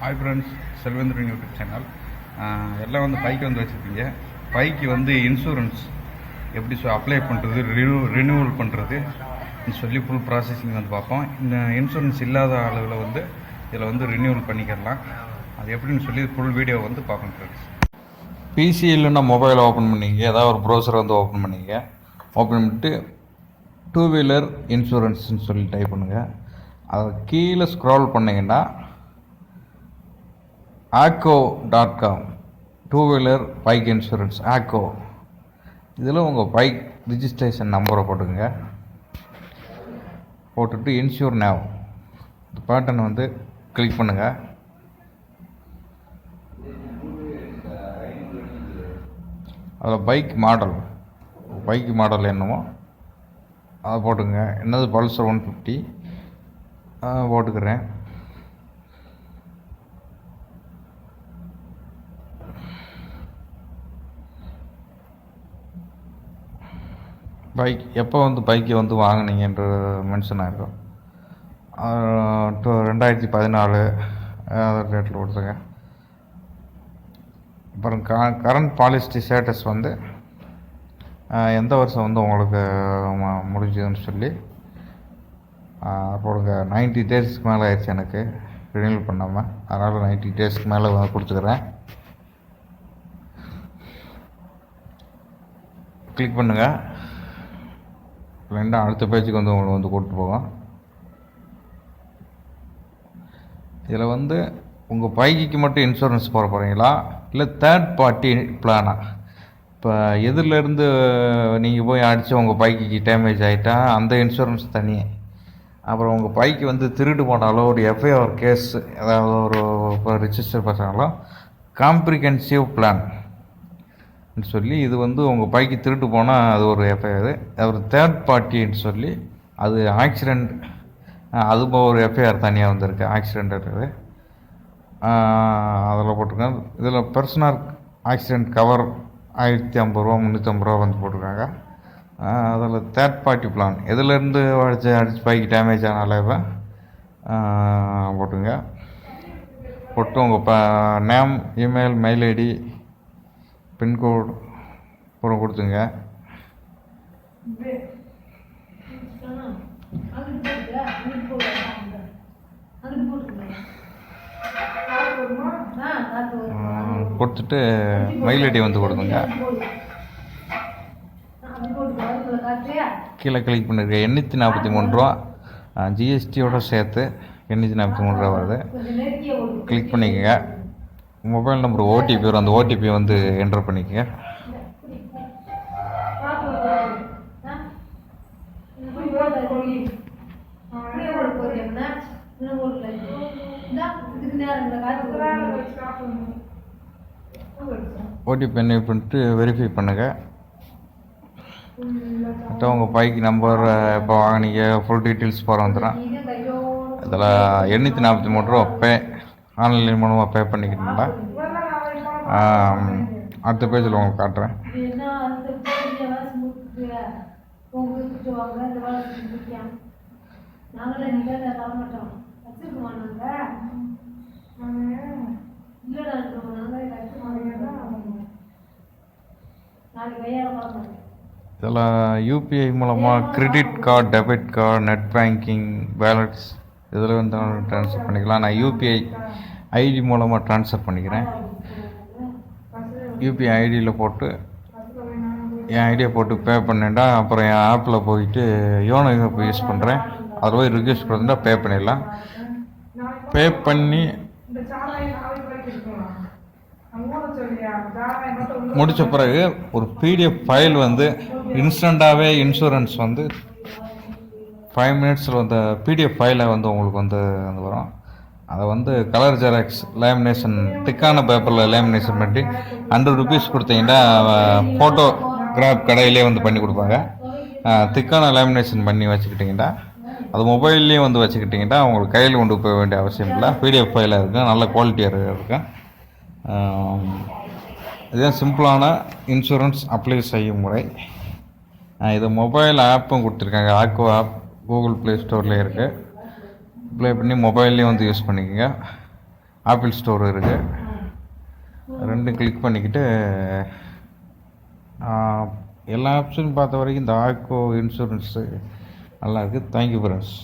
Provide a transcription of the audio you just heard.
Hi friends, Selvendran YouTube channel. எல்லாம் வந்து bike வந்து வச்சுருக்கீங்க. பைக்கு வந்து இன்சூரன்ஸ் எப்படி அப்ளை பண்ணுறது, ரினியூவல் பண்ணுறது சொல்லி ஃபுல் ப்ராசஸிங் வந்து பார்ப்போம். இந்த இன்சூரன்ஸ் இல்லாத அளவில் வந்து இதில் வந்து ரினியூவல் பண்ணிக்கலாம். அது எப்படின்னு சொல்லி ஃபுல் வீடியோ வந்து பார்க்கணும் ஃப்ரெண்ட்ஸ். பிசி இல்லைன்னா மொபைல் ஓப்பன் பண்ணிங்க, ஏதாவது ஒரு ப்ரௌசர் வந்து ஓப்பன் பண்ணிங்க. ஓப்பன் பண்ணிட்டு டூ வீலர் இன்சூரன்ஸ்னு சொல்லி டைப் பண்ணுங்கள். அதை கீழே ஸ்க்ரால் பண்ணிங்கன்னா ACO.com two wheeler bike insurance ACO. இதில் உங்கள் பைக் ரிஜிஸ்ட்ரேஷன் நம்பரை போட்டுங்க. போட்டுட்டு இன்சூர் நேவ் இந்த பேட்டர்னை வந்து கிளிக் பண்ணுங்கள். அதில் பைக் மாடல் என்னமோ அதை போட்டுங்க. என்னது பல்சர் 150 போட்டுக்கிறேன். பைக் எப்போ வந்து பைக்கை வந்து வாங்கினீங்கன்ற மென்ஷன் ஆகிடும். 2014 ரேட்டில் கொடுத்துங்க. அப்புறம் கரண்ட் பாலிசி ஸ்டேட்டஸ் வந்து எந்த வருஷம் வந்து உங்களுக்கு முடிஞ்சதுன்னு சொல்லி போடுங்க. 90 டேஸ்க்கு மேலே ஆயிடுச்சு எனக்கு ரினியூவல் பண்ணாமல், அதனால் 90 டேஸ்க்கு மேலே கொடுத்துக்கிறேன். கிளிக் பண்ணுங்கள். இல்லைன்னா அடுத்த பேஜுக்கு வந்து உங்களை வந்து கூப்பிட்டு போகும். இதில் வந்து உங்கள் பைக்குக்கு மட்டும் இன்சூரன்ஸ் போட போகிறீங்களா, இல்லை தேர்ட் பார்ட்டி பிளானா? இப்போ எதுலேருந்து நீங்கள் போய் அடித்து உங்கள் பைக்குக்கு டேமேஜ் ஆகிட்டா அந்த இன்சூரன்ஸ் தனி. அப்புறம் உங்கள் பைக்கு வந்து திருடு போனாலோ ஒரு எஃப்ஐஆர் கேஸ் ஏதாவது ஒரு ரிஜிஸ்டர் பண்ணாலோ காம்ப்ரிஹென்சிவ் பிளான் சொல்லி இது வந்து உங்கள் பைக்கு திருட்டு போனால் அது ஒரு எஃப்ஐஆர். ஒரு தேர்ட் பார்ட்டின்னு சொல்லி அது ஆக்சிடெண்ட், அது ஒரு எஃப்ஐஆர் தனியாக வந்திருக்கு. ஆக்சிடெண்ட் இருக்குது, அதில் போட்டிருக்காங்க. இதில் பர்சனல் ஆக்சிடெண்ட் கவர் 1050 ரூபா 350 ரூபா வந்து போட்டிருக்காங்க. அதில் தேர்ட் பார்ட்டி பிளான் எதுலேருந்து அடிச்சு பைக்கு டேமேஜ் ஆனாலே போட்டுங்க. போட்டு உங்கள் name, email, mail ID, pincode அப்புறம் கொடுத்துங்க. கொடுத்துட்டு மெயில் ஐடி வந்து கொடுத்துங்க. கீழே கிளிக் பண்ணிருக்க 843 ரூபா ஜிஎஸ்டியோட சேர்த்து 843 ரூபா வருது. கிளிக் பண்ணிக்கோங்க. மொபைல் நம்பர் ஓடிபி வரும், அந்த ஓடிபி வந்து என்டர் பண்ணிக்கங்க. ஓடிபி என்ன பண்ணிட்டு வெரிஃபை பண்ணுங்கள். மற்ற உங்கள் பைக் நம்பர் எப்போ வாங்கினீங்க ஃபுல் டீட்டெயில்ஸ் போகிற வந்துடும். இதில் 843 ரூபா ஆன்லைன் மூலமாக பே பண்ணிக்கிட்டீங்களா? அடுத்த பேஜில் உங்களுக்கு காட்டுறேன். இதில் யூபிஐ மூலமாக credit card, debit card, net banking, wallets இதில் வந்து ட்ரான்ஸ்ஃபர் பண்ணிக்கலாம். நான் யூபிஐ ஐடி மூலமாக ட்ரான்ஸ்ஃபர் பண்ணிக்கிறேன். யூபிஐ ஐடியில் போட்டு என் ஐடியை போட்டு பே பண்ணிட்டா அப்புறம் என் ஆப்பில் போயிட்டு யோனோ ஆப் யூஸ் பண்ணுறேன், அதில் போய் ரிக்வெஸ்ட் கொடுத்துட்டா பே பண்ணிடலாம். பே பண்ணி முடித்த பிறகு ஒரு பிடிஎஃப் ஃபைல் வந்து இன்ஸ்டண்ட்டாகவே இன்சூரன்ஸ் வந்து 5 மினிட்ஸில் வந்து பிடிஎஃப் ஃபைலை வந்து உங்களுக்கு வந்து வரும். அதை வந்து கலர் ஜெராக்ஸ் லேமினேஷன் திக்கான பேப்பரில் லேமினேஷன் பண்ணி 100 ருபீஸ் கொடுத்தீங்கன்னா ஃபோட்டோகிராஃப் கடையிலே வந்து பண்ணி கொடுப்பாங்க. திக்கான லேமினேஷன் பண்ணி வச்சுக்கிட்டிங்கன்னா அது மொபைல்லேயும் வந்து வச்சுக்கிட்டிங்கன்னா உங்களுக்கு கையில் கொண்டு போக வேண்டிய அவசியம் இல்லை. பிடிஎஃப் ஃபைலாக இருக்கும், நல்ல குவாலிட்டியாக இருக்கும். இதுதான் சிம்பிளான இன்சூரன்ஸ் அப்ளை செய்யும் முறை. இது மொபைல் ஆப்பும் கொடுத்துருக்காங்க. ACO ஆப் கூகுள் ப்ளே ஸ்டோர்லேயே இருக்குது. அப்ளை பண்ணி மொபைல்லேயும் வந்து யூஸ் பண்ணிக்கோங்க. ஆப்பிள் ஸ்டோர் இருக்குது. ரெண்டும் கிளிக் பண்ணிக்கிட்டு எல்லா ஆப்ஷனும் பார்த்த வரைக்கும் இந்த ஆர்கோ இன்சூரன்ஸு நல்லாயிருக்கு. Thank you friends.